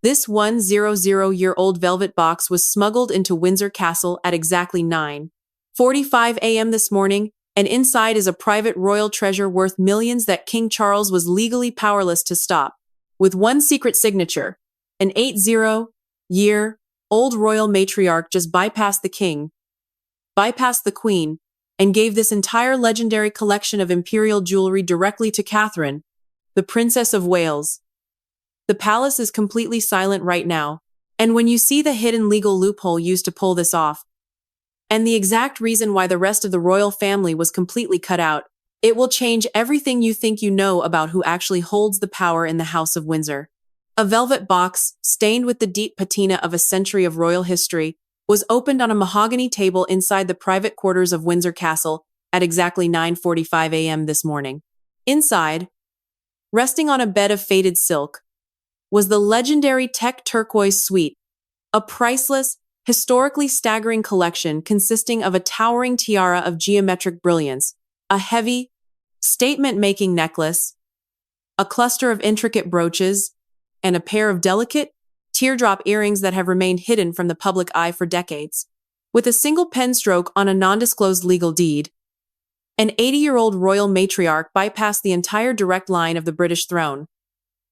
This 100-year-old velvet box was smuggled into Windsor Castle at exactly 9:45 a.m. this morning, and inside is a private royal treasure worth millions that King Charles was legally powerless to stop. With one secret signature, an 80-year-old royal matriarch just bypassed the king, bypassed the queen, and gave this entire legendary collection of imperial jewelry directly to Catherine, the Princess of Wales. The palace is completely silent right now, and when you see the hidden legal loophole used to pull this off, and the exact reason why the rest of the royal family was completely cut out, it will change everything you think you know about who actually holds the power in the House of Windsor. A velvet box, stained with the deep patina of a century of royal history, was opened on a mahogany table inside the private quarters of Windsor Castle at exactly 9:45 a.m. this morning. Inside, resting on a bed of faded silk, was the legendary Tech Turquoise Suite, a priceless, historically staggering collection consisting of a towering tiara of geometric brilliance, a heavy, statement-making necklace, a cluster of intricate brooches, and a pair of delicate, teardrop earrings that have remained hidden from the public eye for decades. With a single pen stroke on a non-disclosed legal deed, an 80-year-old royal matriarch bypassed the entire direct line of the British throne.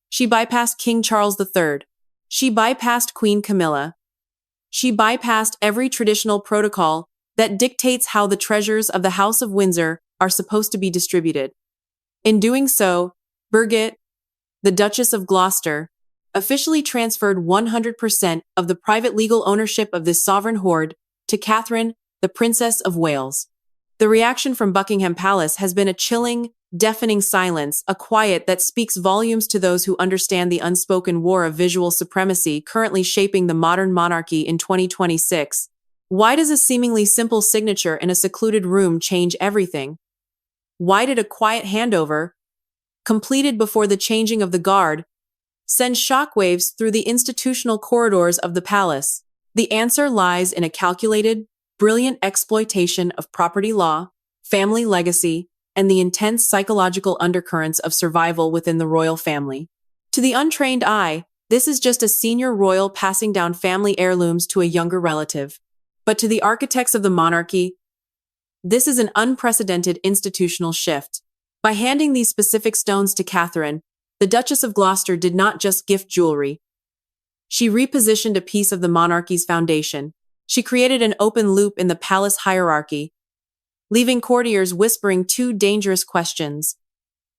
She bypassed King Charles III. She bypassed Queen Camilla. She bypassed every traditional protocol that dictates how the treasures of the House of Windsor are supposed to be distributed. In doing so, Birgitte, the Duchess of Gloucester, officially transferred 100% of the private legal ownership of this sovereign hoard to Catherine, the Princess of Wales. The reaction from Buckingham Palace has been a chilling, deafening silence, a quiet that speaks volumes to those who understand the unspoken war of visual supremacy currently shaping the modern monarchy in 2026. Why does a seemingly simple signature in a secluded room change everything? Why did a quiet handover, completed before the changing of the guard, send shockwaves through the institutional corridors of the palace? The answer lies in a calculated, brilliant exploitation of property law, family legacy, and the intense psychological undercurrents of survival within the royal family. To the untrained eye, this is just a senior royal passing down family heirlooms to a younger relative. But to the architects of the monarchy, this is an unprecedented institutional shift. By handing these specific stones to Catherine, the Duchess of Gloucester did not just gift jewelry. She repositioned a piece of the monarchy's foundation. She created an open loop in the palace hierarchy, leaving courtiers whispering two dangerous questions.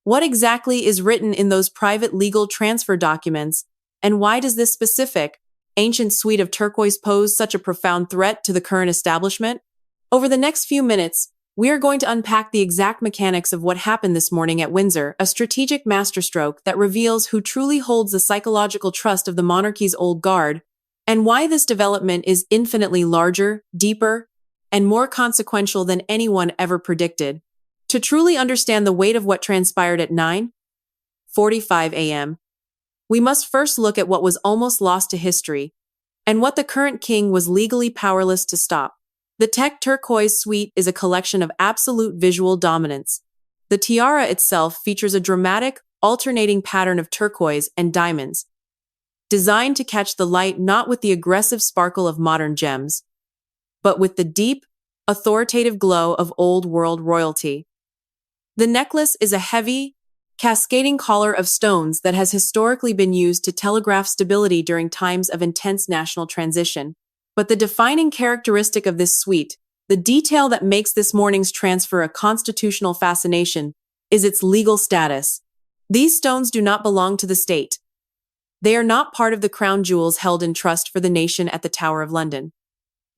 What exactly is written in those private legal transfer documents, and why does this specific, ancient suite of turquoise pose such a profound threat to the current establishment? Over the next few minutes, we are going to unpack the exact mechanics of what happened this morning at Windsor, a strategic masterstroke that reveals who truly holds the psychological trust of the monarchy's old guard, and why this development is infinitely larger, deeper, and more consequential than anyone ever predicted. To truly understand the weight of what transpired at 9:45 a.m., we must first look at what was almost lost to history, and what the current king was legally powerless to stop. The Tech Turquoise Suite is a collection of absolute visual dominance. The tiara itself features a dramatic, alternating pattern of turquoise and diamonds, designed to catch the light not with the aggressive sparkle of modern gems, but with the deep, authoritative glow of old-world royalty. The necklace is a heavy, cascading collar of stones that has historically been used to telegraph stability during times of intense national transition. But the defining characteristic of this suite, the detail that makes this morning's transfer a constitutional fascination, is its legal status. These stones do not belong to the state. They are not part of the crown jewels held in trust for the nation at the Tower of London.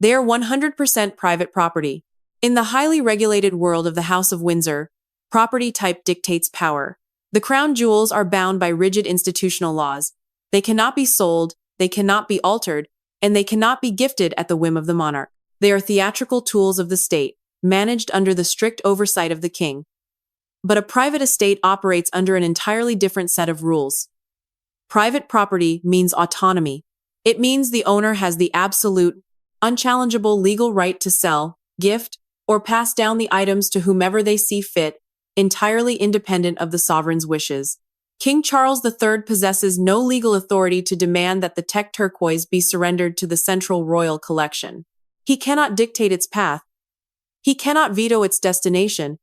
They are 100% private property. In the highly regulated world of the House of Windsor, property type dictates power. The crown jewels are bound by rigid institutional laws. They cannot be sold, they cannot be altered, and they cannot be gifted at the whim of the monarch. They are theatrical tools of the state, managed under the strict oversight of the king. But a private estate operates under an entirely different set of rules. Private property means autonomy. It means the owner has the absolute, unchallengeable legal right to sell, gift, or pass down the items to whomever they see fit, entirely independent of the sovereign's wishes. King Charles III possesses no legal authority to demand that the Tech turquoise be surrendered to the Central Royal Collection. He cannot dictate its path, he cannot veto its destination,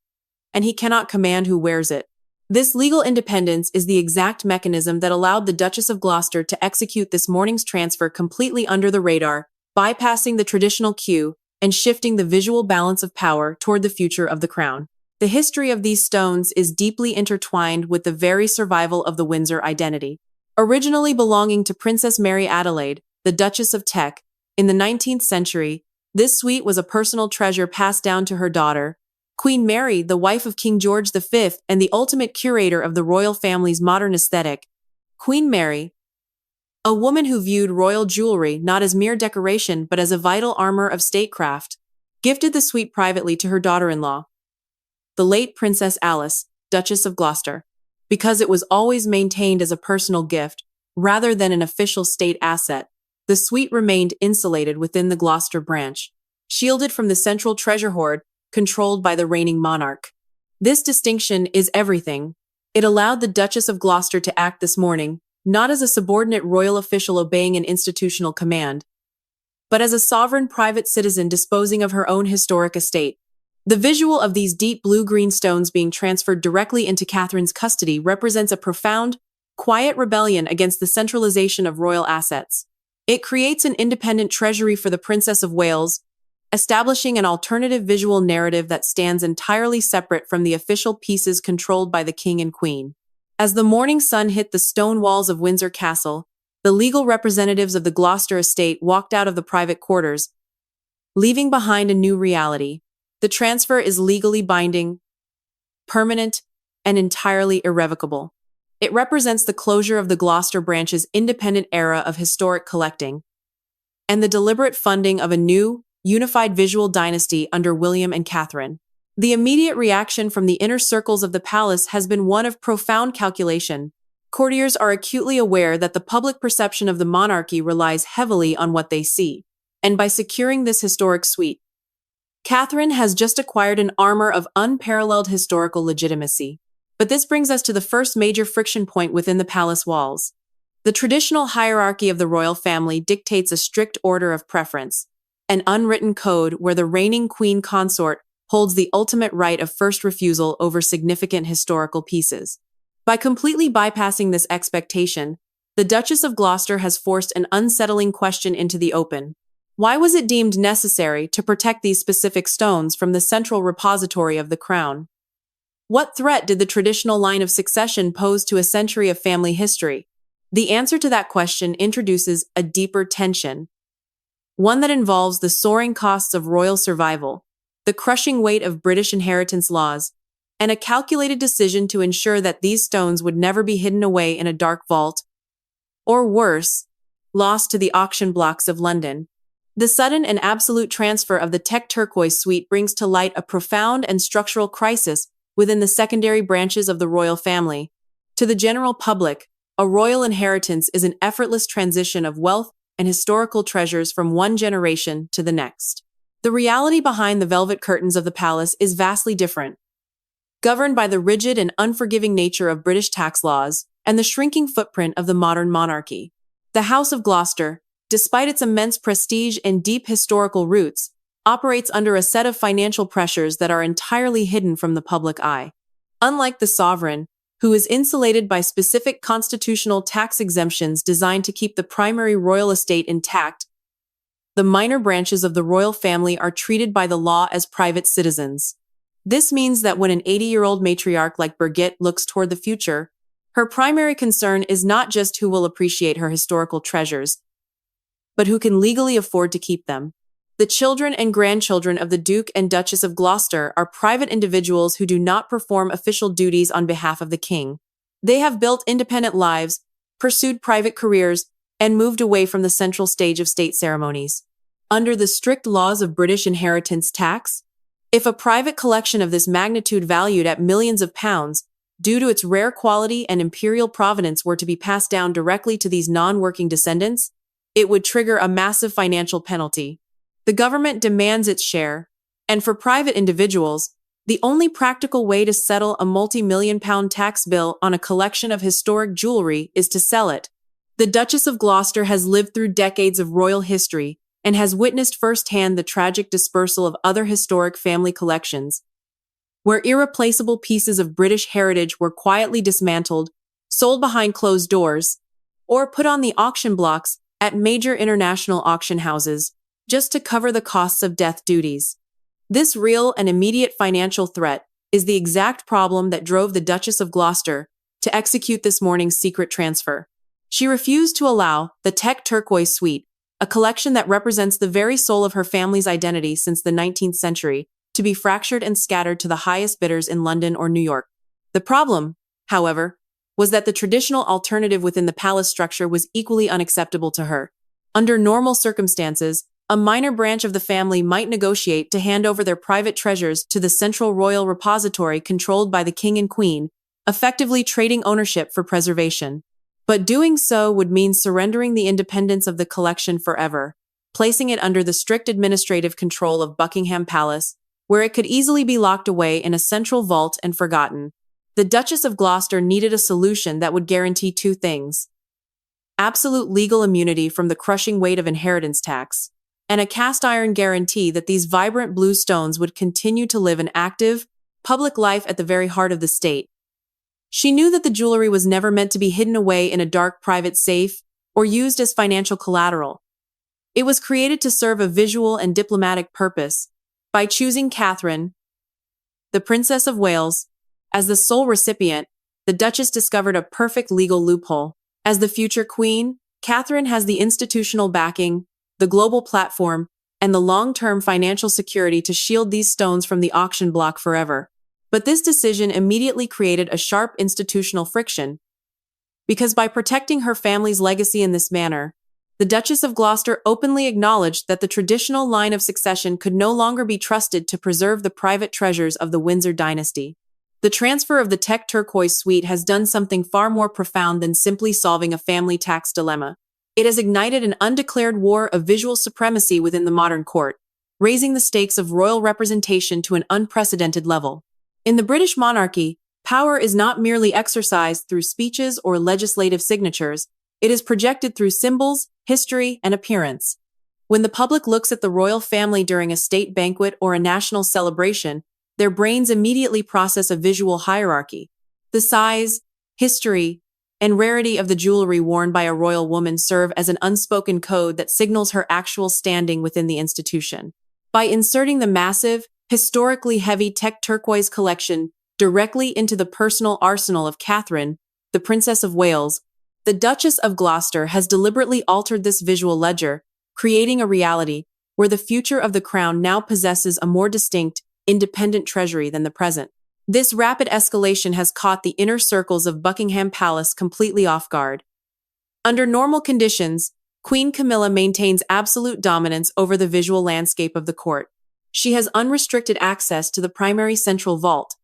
and he cannot command who wears it. This legal independence is the exact mechanism that allowed the Duchess of Gloucester to execute this morning's transfer completely under the radar, bypassing the traditional queue and shifting the visual balance of power toward the future of the crown. The history of these stones is deeply intertwined with the very survival of the Windsor identity. Originally belonging to Princess Mary Adelaide, the Duchess of Teck, in the 19th century, this suite was a personal treasure passed down to her daughter, Queen Mary, the wife of King George V and the ultimate curator of the royal family's modern aesthetic. Queen Mary, a woman who viewed royal jewelry not as mere decoration but as a vital armor of statecraft, gifted the suite privately to her daughter-in-law, the late Princess Alice, Duchess of Gloucester, because it was always maintained as a personal gift, rather than an official state asset. The suite remained insulated within the Gloucester branch, shielded from the central treasure hoard controlled by the reigning monarch. This distinction is everything. It allowed the Duchess of Gloucester to act this morning, not as a subordinate royal official obeying an institutional command, but as a sovereign private citizen disposing of her own historic estate. The visual of these deep blue-green stones being transferred directly into Catherine's custody represents a profound, quiet rebellion against the centralization of royal assets. It creates an independent treasury for the Princess of Wales, establishing an alternative visual narrative that stands entirely separate from the official pieces controlled by the King and Queen. As the morning sun hit the stone walls of Windsor Castle, the legal representatives of the Gloucester estate walked out of the private quarters, leaving behind a new reality. The transfer is legally binding, permanent, and entirely irrevocable. It represents the closure of the Gloucester branch's independent era of historic collecting and the deliberate funding of a new, unified visual dynasty under William and Catherine. The immediate reaction from the inner circles of the palace has been one of profound calculation. Courtiers are acutely aware that the public perception of the monarchy relies heavily on what they see, and by securing this historic suite, Catherine has just acquired an armor of unparalleled historical legitimacy. But this brings us to the first major friction point within the palace walls. The traditional hierarchy of the royal family dictates a strict order of preference, an unwritten code where the reigning queen consort holds the ultimate right of first refusal over significant historical pieces. By completely bypassing this expectation, the Duchess of Gloucester has forced an unsettling question into the open. Why was it deemed necessary to protect these specific stones from the central repository of the crown? What threat did the traditional line of succession pose to a century of family history? The answer to that question introduces a deeper tension, one that involves the soaring costs of royal survival, the crushing weight of British inheritance laws, and a calculated decision to ensure that these stones would never be hidden away in a dark vault, or worse, lost to the auction blocks of London. The sudden and absolute transfer of the Tech turquoise suite brings to light a profound and structural crisis within the secondary branches of the royal family. To the general public, a royal inheritance is an effortless transition of wealth and historical treasures from one generation to the next. The reality behind the velvet curtains of the palace is vastly different. Governed by the rigid and unforgiving nature of British tax laws and the shrinking footprint of the modern monarchy, the House of Gloucester, despite its immense prestige and deep historical roots, operates under a set of financial pressures that are entirely hidden from the public eye. Unlike the sovereign, who is insulated by specific constitutional tax exemptions designed to keep the primary royal estate intact, the minor branches of the royal family are treated by the law as private citizens. This means that when an 80-year-old matriarch like Birgitte looks toward the future, her primary concern is not just who will appreciate her historical treasures, but who can legally afford to keep them. The children and grandchildren of the Duke and Duchess of Gloucester are private individuals who do not perform official duties on behalf of the king. They have built independent lives, pursued private careers, and moved away from the central stage of state ceremonies. Under the strict laws of British inheritance tax, if a private collection of this magnitude valued at millions of pounds, due to its rare quality and imperial provenance were to be passed down directly to these non-working descendants, it would trigger a massive financial penalty. The government demands its share, and for private individuals, The only practical way to settle a multi-million-pound tax bill on a collection of historic jewelry is to sell it. The Duchess of Gloucester has lived through decades of royal history and has witnessed firsthand the tragic dispersal of other historic family collections, where irreplaceable pieces of British heritage were quietly dismantled, sold behind closed doors, or put on the auction blocks at major international auction houses just to cover the costs of death duties. This real and immediate financial threat is the exact problem that drove the Duchess of Gloucester to execute this morning's secret transfer. She refused to allow the Tech Turquoise Suite, a collection that represents the very soul of her family's identity since the 19th century, to be fractured and scattered to the highest bidders in London or New York. The problem, however, was that the traditional alternative within the palace structure was equally unacceptable to her. Under normal circumstances, a minor branch of the family might negotiate to hand over their private treasures to the central royal repository controlled by the king and queen, effectively trading ownership for preservation. But doing so would mean surrendering the independence of the collection forever, placing it under the strict administrative control of Buckingham Palace, where it could easily be locked away in a central vault and forgotten. The Duchess of Gloucester needed a solution that would guarantee two things: absolute legal immunity from the crushing weight of inheritance tax, and a cast-iron guarantee that these vibrant blue stones would continue to live an active, public life at the very heart of the state. She knew that the jewelry was never meant to be hidden away in a dark private safe or used as financial collateral. It was created to serve a visual and diplomatic purpose. By choosing Catherine, the Princess of Wales, as the sole recipient, the Duchess discovered a perfect legal loophole. As the future queen, Catherine has the institutional backing, the global platform, and the long-term financial security to shield these stones from the auction block forever. But this decision immediately created a sharp institutional friction, because by protecting her family's legacy in this manner, the Duchess of Gloucester openly acknowledged that the traditional line of succession could no longer be trusted to preserve the private treasures of the Windsor dynasty. The transfer of the Tech Turquoise Suite has done something far more profound than simply solving a family tax dilemma. It has ignited an undeclared war of visual supremacy within the modern court, raising the stakes of royal representation to an unprecedented level. In the British monarchy, power is not merely exercised through speeches or legislative signatures, it is projected through symbols, history, and appearance. When the public looks at the royal family during a state banquet or a national celebration, their brains immediately process a visual hierarchy. The size, history, and rarity of the jewelry worn by a royal woman serve as an unspoken code that signals her actual standing within the institution. By inserting the massive, historically heavy Tech Turquoise collection directly into the personal arsenal of Catherine, the Princess of Wales, the Duchess of Gloucester has deliberately altered this visual ledger, creating a reality where the future of the crown now possesses a more distinct, independent treasury than the present. This rapid escalation has caught the inner circles of Buckingham Palace completely off guard. Under normal conditions, Queen Camilla maintains absolute dominance over the visual landscape of the court. She has unrestricted access to the primary central vault,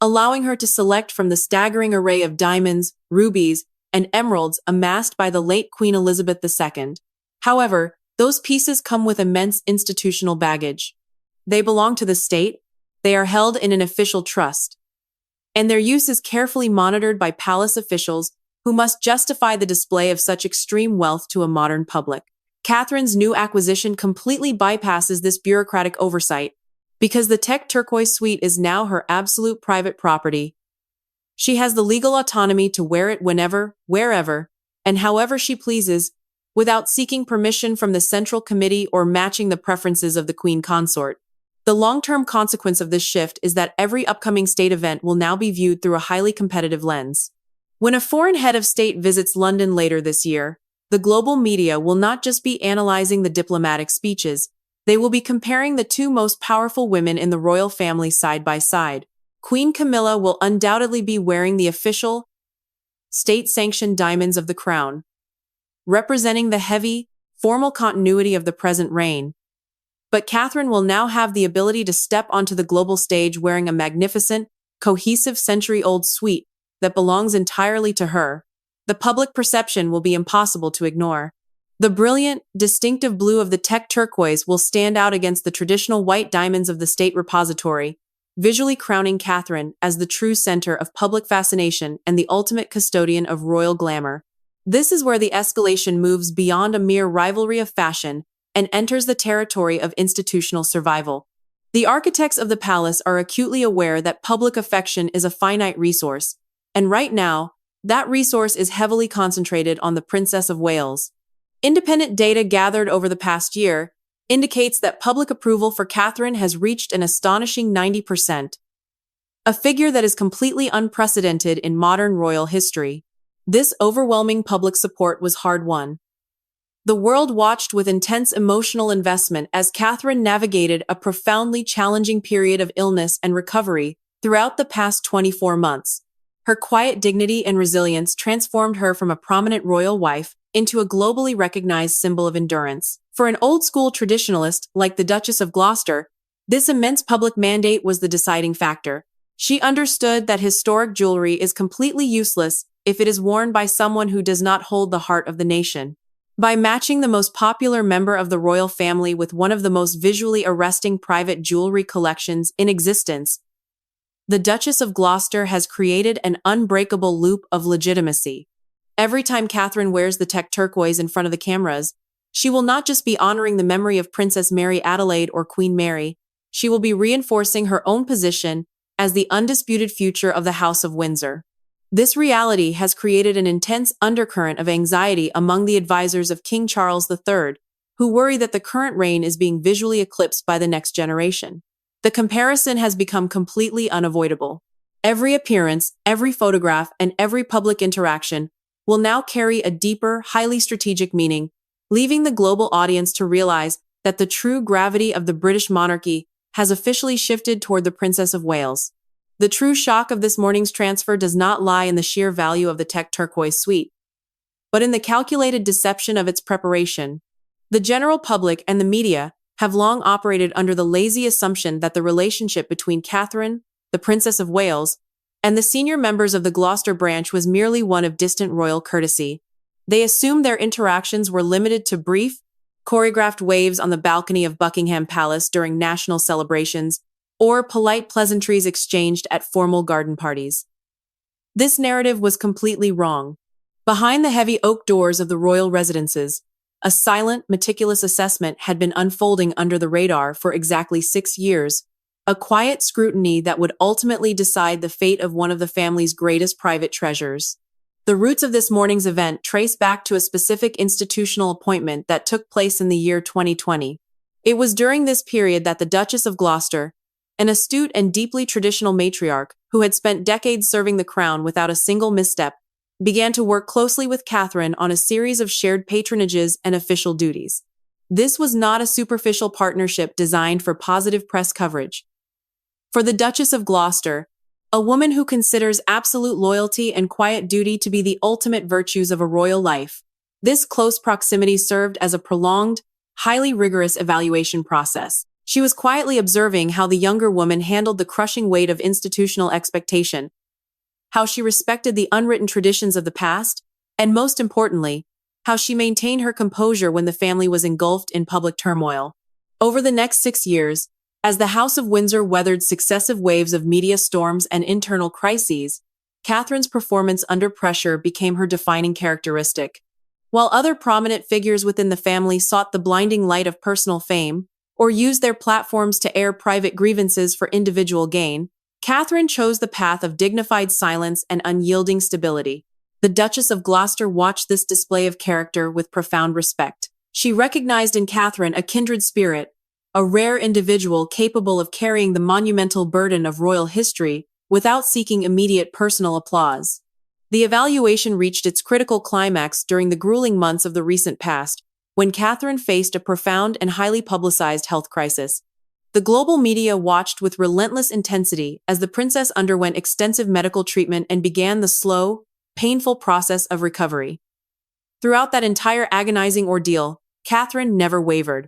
allowing her to select from the staggering array of diamonds, rubies, and emeralds amassed by the late Queen Elizabeth II. However, those pieces come with immense institutional baggage. They belong to the state, they are held in an official trust, and their use is carefully monitored by palace officials who must justify the display of such extreme wealth to a modern public. Catherine's new acquisition completely bypasses this bureaucratic oversight. Because the Tech Turquoise Suite is now her absolute private property, she has the legal autonomy to wear it whenever, wherever, and however she pleases, without seeking permission from the Central Committee or matching the preferences of the Queen Consort. The long-term consequence of this shift is that every upcoming state event will now be viewed through a highly competitive lens. When a foreign head of state visits London later this year, the global media will not just be analyzing the diplomatic speeches, they will be comparing the two most powerful women in the royal family side by side. Queen Camilla will undoubtedly be wearing the official, state-sanctioned diamonds of the crown, representing the heavy, formal continuity of the present reign. But Catherine will now have the ability to step onto the global stage wearing a magnificent, cohesive century-old suite that belongs entirely to her. The public perception will be impossible to ignore. The brilliant, distinctive blue of the Tech Turquoise will stand out against the traditional white diamonds of the state repository, visually crowning Catherine as the true center of public fascination and the ultimate custodian of royal glamour. This is where the escalation moves beyond a mere rivalry of fashion and enters the territory of institutional survival. The architects of the palace are acutely aware that public affection is a finite resource, and right now, that resource is heavily concentrated on the Princess of Wales. Independent data gathered over the past year indicates that public approval for Catherine has reached an astonishing 90%, a figure that is completely unprecedented in modern royal history. This overwhelming public support was hard-won. The world watched with intense emotional investment as Catherine navigated a profoundly challenging period of illness and recovery throughout the past 24 months. Her quiet dignity and resilience transformed her from a prominent royal wife into a globally recognized symbol of endurance. For an old-school traditionalist like the Duchess of Gloucester, this immense public mandate was the deciding factor. She understood that historic jewelry is completely useless if it is worn by someone who does not hold the heart of the nation. By matching the most popular member of the royal family with one of the most visually arresting private jewelry collections in existence, the Duchess of Gloucester has created an unbreakable loop of legitimacy. Every time Catherine wears the tech turquoise in front of the cameras, she will not just be honoring the memory of Princess Mary Adelaide or Queen Mary, she will be reinforcing her own position as the undisputed future of the House of Windsor. This reality has created an intense undercurrent of anxiety among the advisors of King Charles III, who worry that the current reign is being visually eclipsed by the next generation. The comparison has become completely unavoidable. Every appearance, every photograph, and every public interaction will now carry a deeper, highly strategic meaning, leaving the global audience to realize that the true gravity of the British monarchy has officially shifted toward the Princess of Wales. The true shock of this morning's transfer does not lie in the sheer value of the tech turquoise suite, but in the calculated deception of its preparation. The general public and the media have long operated under the lazy assumption that the relationship between Catherine, the Princess of Wales, and the senior members of the Gloucester branch was merely one of distant royal courtesy. They assumed their interactions were limited to brief, choreographed waves on the balcony of Buckingham Palace during national celebrations, or polite pleasantries exchanged at formal garden parties. This narrative was completely wrong. Behind the heavy oak doors of the royal residences, a silent, meticulous assessment had been unfolding under the radar for exactly 6 years, a quiet scrutiny that would ultimately decide the fate of one of the family's greatest private treasures. The roots of this morning's event trace back to a specific institutional appointment that took place in the year 2020. It was during this period that the Duchess of Gloucester, an astute and deeply traditional matriarch who had spent decades serving the crown without a single misstep, began to work closely with Catherine on a series of shared patronages and official duties. This was not a superficial partnership designed for positive press coverage. For the Duchess of Gloucester, a woman who considers absolute loyalty and quiet duty to be the ultimate virtues of a royal life, this close proximity served as a prolonged, highly rigorous evaluation process. She was quietly observing how the younger woman handled the crushing weight of institutional expectation, how she respected the unwritten traditions of the past, and most importantly, how she maintained her composure when the family was engulfed in public turmoil. Over the next 6 years, as the House of Windsor weathered successive waves of media storms and internal crises, Catherine's performance under pressure became her defining characteristic. While other prominent figures within the family sought the blinding light of personal fame, or used their platforms to air private grievances for individual gain, Catherine chose the path of dignified silence and unyielding stability. The Duchess of Gloucester watched this display of character with profound respect. She recognized in Catherine a kindred spirit, a rare individual capable of carrying the monumental burden of royal history without seeking immediate personal applause. The evaluation reached its critical climax during the grueling months of the recent past, when Catherine faced a profound and highly publicized health crisis. The global media watched with relentless intensity as the princess underwent extensive medical treatment and began the slow, painful process of recovery. Throughout that entire agonizing ordeal, Catherine never wavered.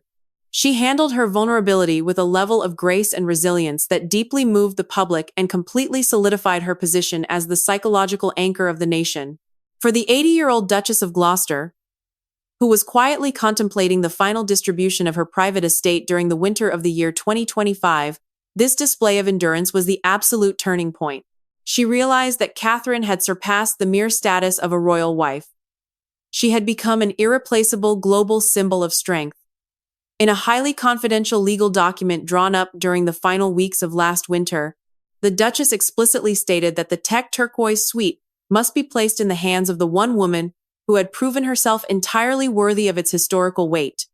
She handled her vulnerability with a level of grace and resilience that deeply moved the public and completely solidified her position as the psychological anchor of the nation. For the 80-year-old Duchess of Gloucester, who was quietly contemplating the final distribution of her private estate during the winter of the year 2025, This display of endurance was the absolute turning point. She realized that Catherine had surpassed the mere status of a royal wife. She had become an irreplaceable global symbol of strength. In a highly confidential legal document drawn up during the final weeks of last winter, the Duchess explicitly stated that the Tech Turquoise suite must be placed in the hands of the one woman who had proven herself entirely worthy of its historical weight.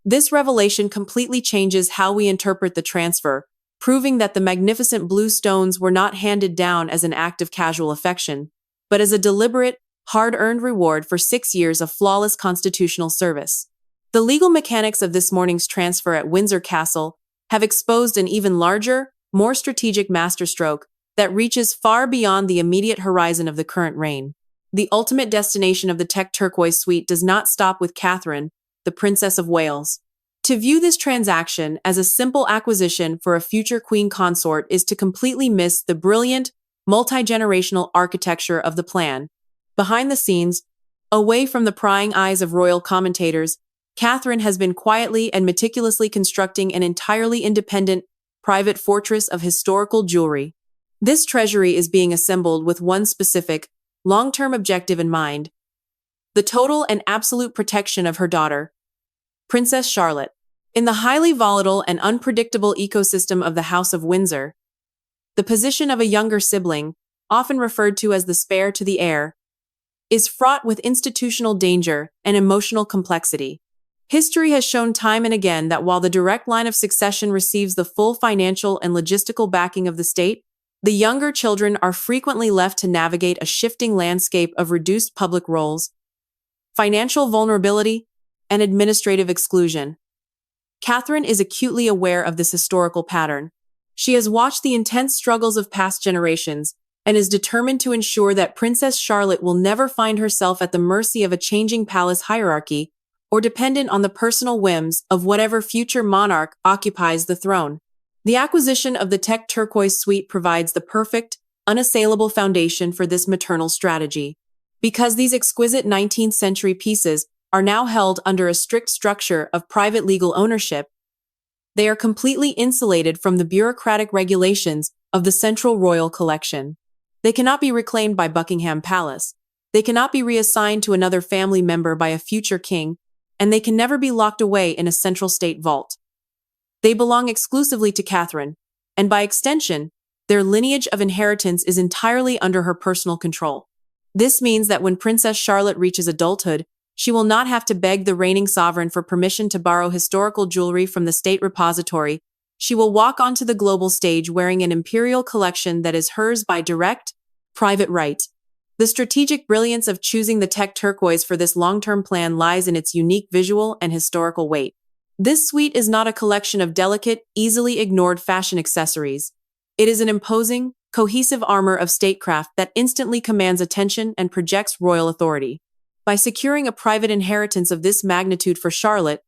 This revelation completely changes how we interpret the transfer, proving that the magnificent blue stones were not handed down as an act of casual affection, but as a deliberate, hard-earned reward for 6 years of flawless constitutional service. The legal mechanics of this morning's transfer at Windsor Castle have exposed an even larger, more strategic masterstroke that reaches far beyond the immediate horizon of the current reign. The ultimate destination of the Tech Turquoise suite does not stop with Catherine, the Princess of Wales. To view this transaction as a simple acquisition for a future queen consort is to completely miss the brilliant, multi-generational architecture of the plan. Behind the scenes, away from the prying eyes of royal commentators, Catherine has been quietly and meticulously constructing an entirely independent, private fortress of historical jewelry. This treasury is being assembled with one specific, long-term objective in mind: the total and absolute protection of her daughter, Princess Charlotte. In the highly volatile and unpredictable ecosystem of the House of Windsor, the position of a younger sibling, often referred to as the spare to the heir, is fraught with institutional danger and emotional complexity. History has shown time and again that while the direct line of succession receives the full financial and logistical backing of the state, the younger children are frequently left to navigate a shifting landscape of reduced public roles, financial vulnerability, and administrative exclusion. Catherine is acutely aware of this historical pattern. She has watched the intense struggles of past generations and is determined to ensure that Princess Charlotte will never find herself at the mercy of a changing palace hierarchy or dependent on the personal whims of whatever future monarch occupies the throne. The acquisition of the Tech Turquoise suite provides the perfect, unassailable foundation for this maternal strategy. Because these exquisite 19th century pieces are now held under a strict structure of private legal ownership, they are completely insulated from the bureaucratic regulations of the Central Royal Collection. They cannot be reclaimed by Buckingham Palace. They cannot be reassigned to another family member by a future king, and they can never be locked away in a central state vault. They belong exclusively to Catherine, and by extension, their lineage of inheritance is entirely under her personal control. This means that when Princess Charlotte reaches adulthood, she will not have to beg the reigning sovereign for permission to borrow historical jewelry from the state repository. She will walk onto the global stage wearing an imperial collection that is hers by direct, private right. The strategic brilliance of choosing the Tech Turquoise for this long-term plan lies in its unique visual and historical weight. This suite is not a collection of delicate, easily ignored fashion accessories. It is an imposing, cohesive armor of statecraft that instantly commands attention and projects royal authority. By securing a private inheritance of this magnitude for Charlotte,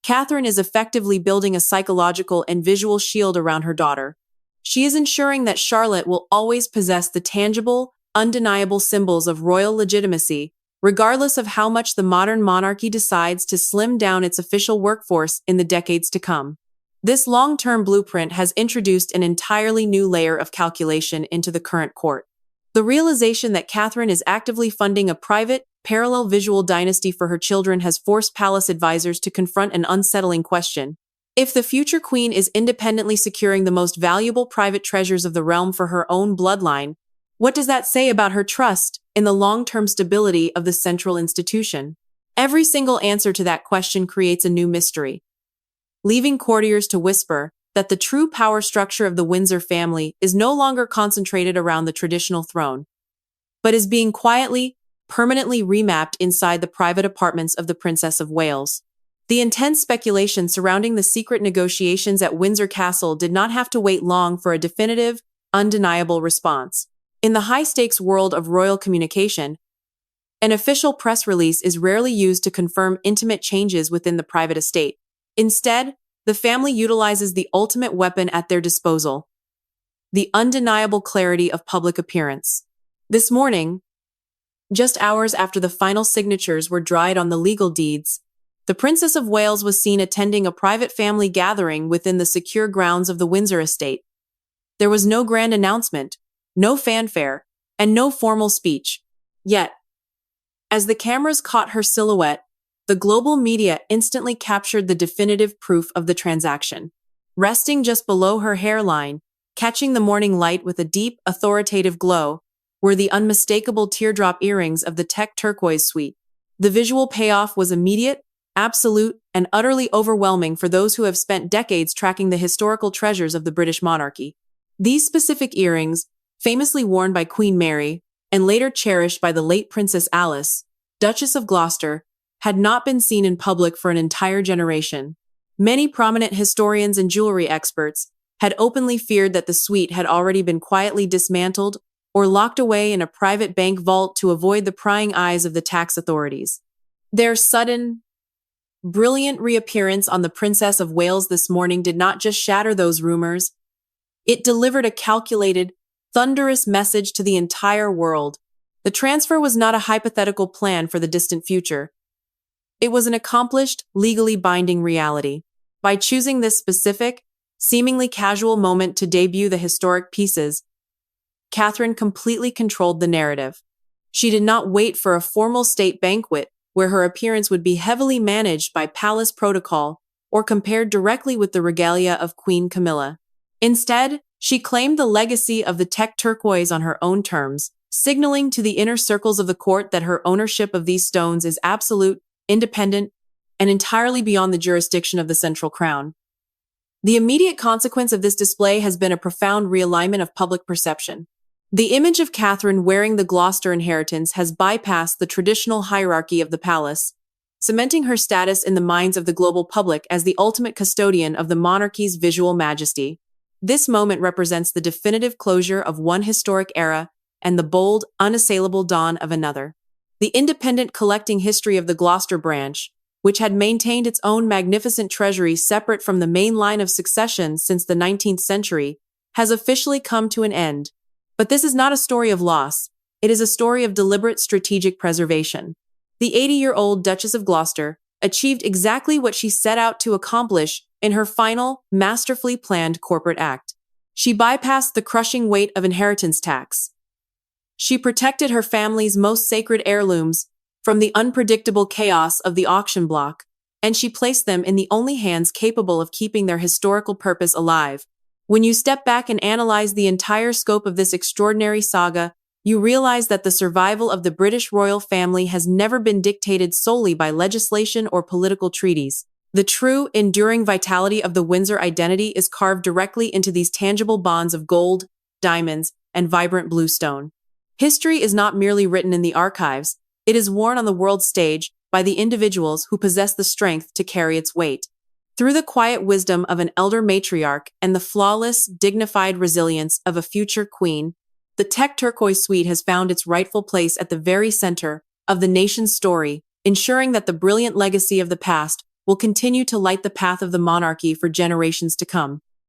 Catherine is effectively building a psychological and visual shield around her daughter. She is ensuring that Charlotte will always possess the tangible, undeniable symbols of royal legitimacy, regardless of how much the modern monarchy decides to slim down its official workforce in the decades to come. This long-term blueprint has introduced an entirely new layer of calculation into the current court. The realization that Catherine is actively funding a private, parallel visual dynasty for her children has forced palace advisors to confront an unsettling question. If the future queen is independently securing the most valuable private treasures of the realm for her own bloodline, what does that say about her trust in the long-term stability of the central institution? Every single answer to that question creates a new mystery, leaving courtiers to whisper that the true power structure of the Windsor family is no longer concentrated around the traditional throne, but is being quietly, permanently remapped inside the private apartments of the Princess of Wales. The intense speculation surrounding the secret negotiations at Windsor Castle did not have to wait long for a definitive, undeniable response. In the high-stakes world of royal communication, an official press release is rarely used to confirm intimate changes within the private estate. Instead, the family utilizes the ultimate weapon at their disposal: the undeniable clarity of public appearance. This morning, just hours after the final signatures were dried on the legal deeds, The Princess of Wales was seen attending a private family gathering within the secure grounds of the Windsor estate. There was no grand announcement, no fanfare, and no formal speech. Yet, as the cameras caught her silhouette, the global media instantly captured the definitive proof of the transaction. Resting just below her hairline, catching the morning light with a deep, authoritative glow, were the unmistakable teardrop earrings of the tech turquoise suite. The visual payoff was immediate, absolute, and utterly overwhelming for those who have spent decades tracking the historical treasures of the British monarchy. These specific earrings, famously worn by Queen Mary, and later cherished by the late Princess Alice, Duchess of Gloucester, had not been seen in public for an entire generation. Many prominent historians and jewelry experts had openly feared that the suite had already been quietly dismantled or locked away in a private bank vault to avoid the prying eyes of the tax authorities. Their sudden, brilliant reappearance on the Princess of Wales this morning did not just shatter those rumors. It delivered a calculated, thunderous message to the entire world. The transfer was not a hypothetical plan for the distant future. It was an accomplished, legally binding reality. By choosing this specific, seemingly casual moment to debut the historic pieces, Catherine completely controlled the narrative. She did not wait for a formal state banquet where her appearance would be heavily managed by palace protocol or compared directly with the regalia of Queen Camilla. Instead, she claimed the legacy of the tech turquoise on her own terms, signaling to the inner circles of the court that her ownership of these stones is absolute, independent, and entirely beyond the jurisdiction of the central crown. The immediate consequence of this display has been a profound realignment of public perception. The image of Catherine wearing the Gloucester inheritance has bypassed the traditional hierarchy of the palace, cementing her status in the minds of the global public as the ultimate custodian of the monarchy's visual majesty. This moment represents the definitive closure of one historic era and the bold, unassailable dawn of another. The independent collecting history of the Gloucester branch, which had maintained its own magnificent treasury separate from the main line of succession since the 19th century, has officially come to an end. But this is not a story of loss. It is a story of deliberate strategic preservation. The 80-year-old Duchess of Gloucester achieved exactly what she set out to accomplish in her final, masterfully planned corporate act. She bypassed the crushing weight of inheritance tax. She protected her family's most sacred heirlooms from the unpredictable chaos of the auction block, and she placed them in the only hands capable of keeping their historical purpose alive. When you step back and analyze the entire scope of this extraordinary saga, you realize that the survival of the British royal family has never been dictated solely by legislation or political treaties. The true, enduring vitality of the Windsor identity is carved directly into these tangible bonds of gold, diamonds, and vibrant blue stone. History is not merely written in the archives, it is worn on the world stage by the individuals who possess the strength to carry its weight. Through the quiet wisdom of an elder matriarch and the flawless, dignified resilience of a future queen, the tech turquoise suite has found its rightful place at the very center of the nation's story, ensuring that the brilliant legacy of the past will continue to light the path of the monarchy for generations to come.